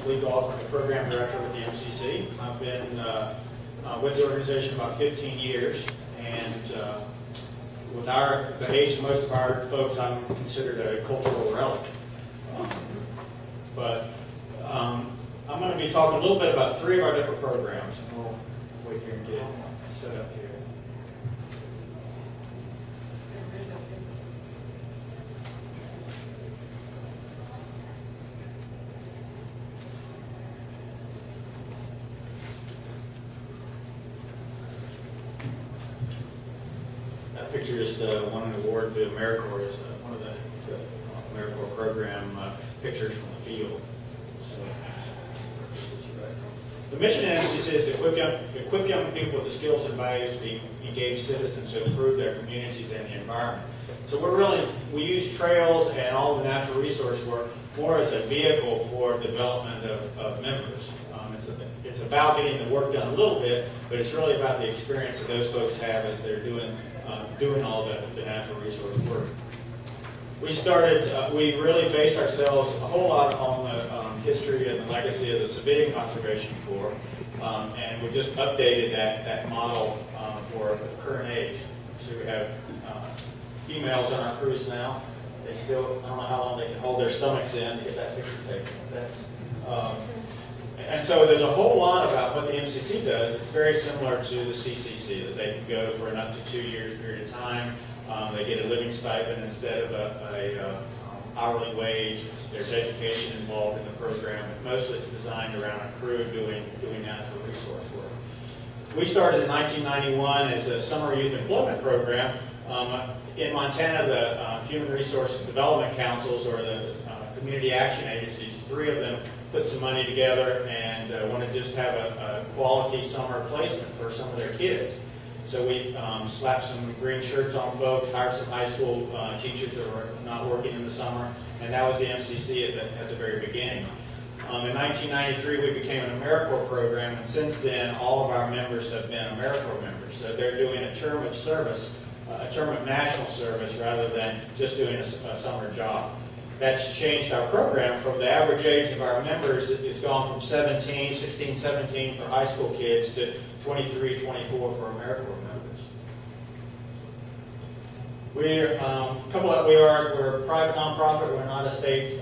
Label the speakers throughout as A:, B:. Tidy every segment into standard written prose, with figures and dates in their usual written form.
A: Lee Gault. I'm the program director with the MCC. I've been with the organization about 15 years, and with the age of most of our folks, I'm considered a cultural relic. I'm going to be talking a little bit about 3 of our different programs. We'll wait here and get it set up here. That picture just won an award through AmeriCorps. It's one of the AmeriCorps program pictures from the field. So, the mission of MCC is to equip young people with the skills and values to be engaged citizens to improve their communities and the environment. So we use trails and all the natural resource work more as a vehicle for development of members. It's about getting the work done a little bit, but it's really about the experience that those folks have as they're doing all the natural resource work. We really base ourselves a whole lot on the history and the legacy of the Civilian Conservation Corps, and we just updated that model for the current age. So we have females on our crews now. They still, I don't know how long they can hold their stomachs in to get that picture taken. And so there's a whole lot about what the MCC does. It's very similar to the CCC, that they can go for an up to 2 years period of time. They get a living stipend instead of a hourly wage. There's education involved in the program. Mostly it's designed around a crew doing natural resource work. We started in 1991 as a summer youth employment program. In Montana, the Human Resource Development Councils, or the community action agencies, 3 of them put some money together and want to just have a quality summer placement for some of their kids. So we slapped some green shirts on folks, hired some high school teachers that were not working in the summer, and that was the MCC at the very beginning. In 1993, we became an AmeriCorps program, and since then, all of our members have been AmeriCorps members. So they're doing a term of service, a term of national service, rather than just doing a summer job. That's changed our program. From the average age of our members, it's gone from 16, 17 for high school kids to 23, 24 for AmeriCorps members. We're a private nonprofit. We're not a state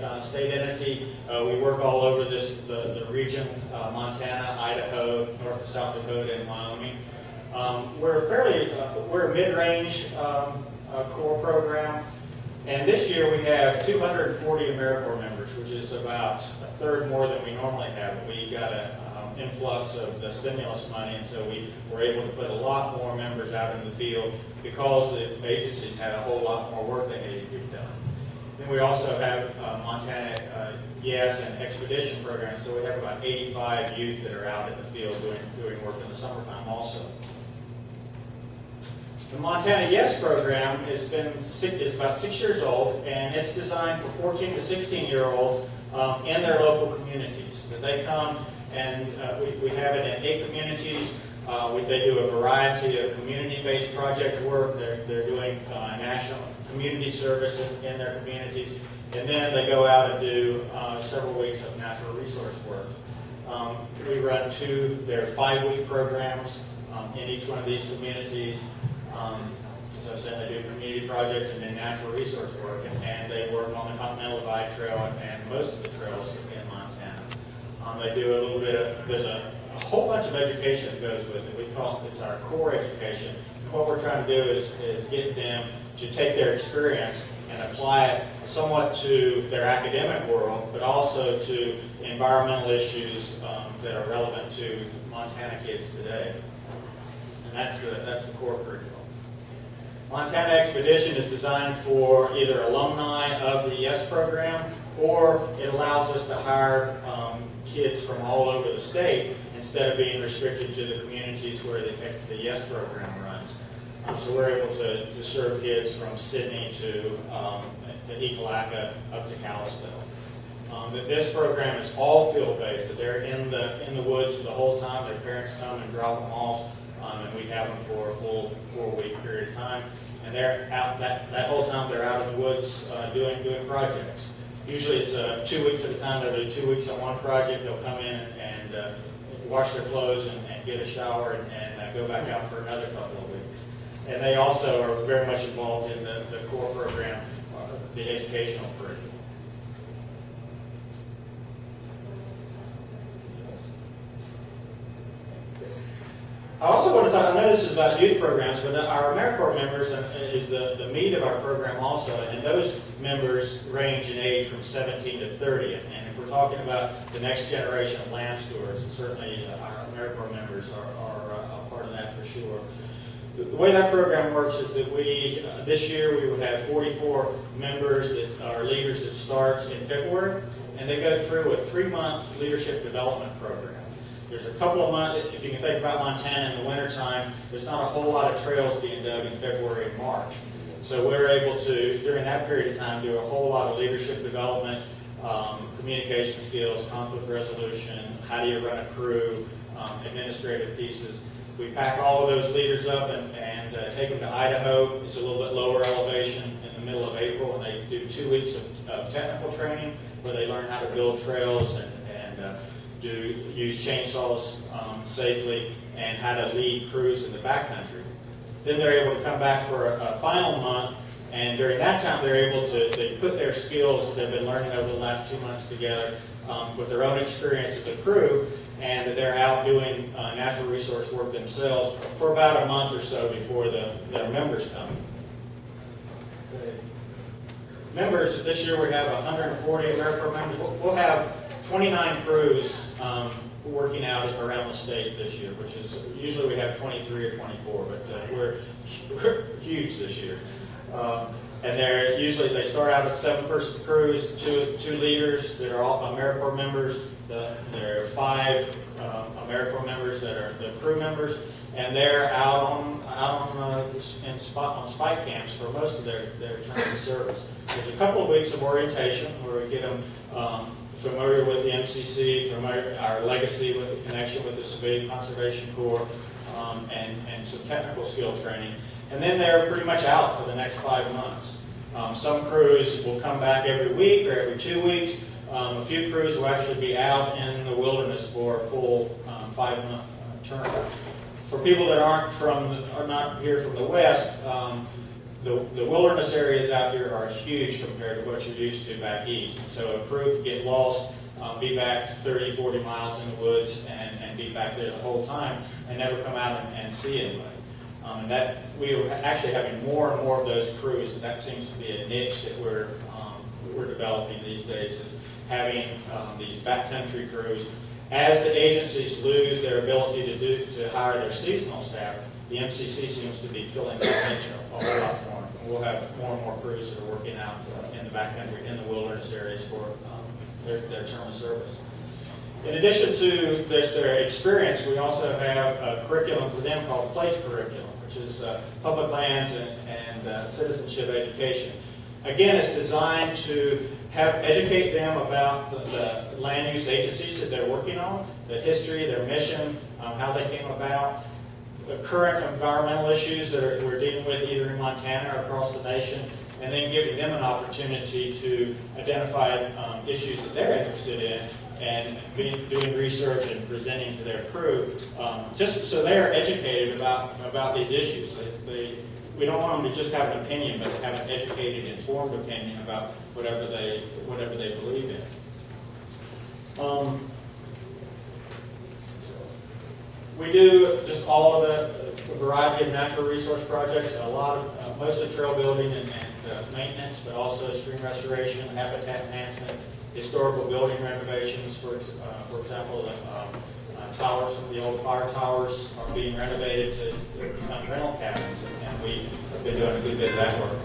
A: entity. We work all over the region: Montana, Idaho, North and South Dakota, and Wyoming. We're a mid-range core program. And this year we have 240 AmeriCorps members, which is about a third more than we normally have. We got an influx of the stimulus money, and so we were able to put a lot more members out in the field because the agencies had a whole lot more work they needed to be done. Then we also have Montana YES and Expedition programs, so we have about 85 youth that are out in the field doing work in the summertime also. The Montana YES program is about 6 years old, and it's designed for 14 to 16-year-olds in their local communities. They come, and we have it in 8 communities. They do a variety of community-based project work. They're doing national community service in their communities, and then they go out and do several weeks of natural resource work. We run their 5-week programs in each one of these communities. As I said, they do community projects and then natural resource work, and they work on the Continental Divide Trail and most of the trails in Montana. They do a little bit there's a whole bunch of education that goes with it. It's our core education. And what we're trying to do is get them to take their experience and apply it somewhat to their academic world, but also to environmental issues that are relevant to Montana kids today. And that's the core curriculum. Montana Expedition is designed for either alumni of the YES program, or it allows us to hire kids from all over the state instead of being restricted to the communities where the YES program runs. So we're able to serve kids from Sydney to Ekalaka up to Kalispell. This program is all field-based. So they're in the woods for the whole time. Their parents come and drop them off, and we have them for a full 4-week period of time. And they're out that whole time. They're out in the woods doing projects. Usually it's 2 weeks at a time. They'll do 2 weeks on one project. They'll come in and wash their clothes and get a shower and go back out for another couple of weeks. And they also are very much involved in the core program, the educational curriculum. I also want to talk, I know this is about youth programs, but our AmeriCorps members is the meat of our program also, and those members range in age from 17 to 30. And if we're talking about the next generation of land stewards, and certainly our AmeriCorps members are a part of that for sure. The way that program works is that this year we will have 44 members that are leaders that start in February, and they go through a 3-month leadership development program. There's a couple of months, if you can think about Montana in the wintertime, there's not a whole lot of trails being dug in February and March. So we're able to, during that period of time, do a whole lot of leadership development, communication skills, conflict resolution, how do you run a crew, administrative pieces. We pack all of those leaders up and take them to Idaho. It's a little bit lower elevation in the middle of April, and they do 2 weeks of technical training where they learn how to build trails and use chainsaws safely and how to lead crews in the backcountry. Then they're able to come back for a final month, and during that time they're able to they put their skills that they've been learning over the last 2 months together with their own experience as a crew, and that they're out doing natural resource work themselves for about a month or so before their members come. Members, this year we have 140 AmeriCorps members. We'll have 29 crews working out around the state this year, which is, usually we have 23 or 24, but we're huge this year. And they start out at 7-person crews, two leaders that are all AmeriCorps members. There are 5 AmeriCorps members that are the crew members, and they're out on spike camps for most of their term of service. There's a couple of weeks of orientation where we get them familiar with the MCC, our legacy with the connection with the Civilian Conservation Corps, and some technical skill training. And then they're pretty much out for the next 5 months. Some crews will come back every week or every 2 weeks. A few crews will actually be out in the wilderness for a full 5-month term. For people that are not here from the West, the wilderness areas out here are huge compared to what you're used to back east. So a crew could get lost, be back 30, 40 miles in the woods, and be back there the whole time and never come out and see anybody. And that we are actually having more and more of those crews, and that seems to be a niche that we're developing these days, is having these backcountry crews. As the agencies lose their ability to hire their seasonal staff, the MCC seems to be filling that niche a whole lot more. We'll have more and more crews that are working out in the backcountry, in the wilderness areas for their term of service. In addition to their experience, we also have a curriculum for them called PLACE curriculum, which is public lands and citizenship education. Again, it's designed to educate them about the land use agencies that they're working on, the history, their mission, how they came about, the current environmental issues that we're dealing with either in Montana or across the nation, and then giving them an opportunity to identify issues that they're interested in and doing research and presenting to their crew, just so they're educated about these issues. We don't want them to just have an opinion, but to have an educated, informed opinion about whatever they believe in. We do just all of the variety of natural resource projects, mostly trail building and maintenance, but also stream restoration, habitat enhancement, historical building renovations. For example, towers, some of the old fire towers are being renovated to become rental cabins, and we have been doing a good bit of that work.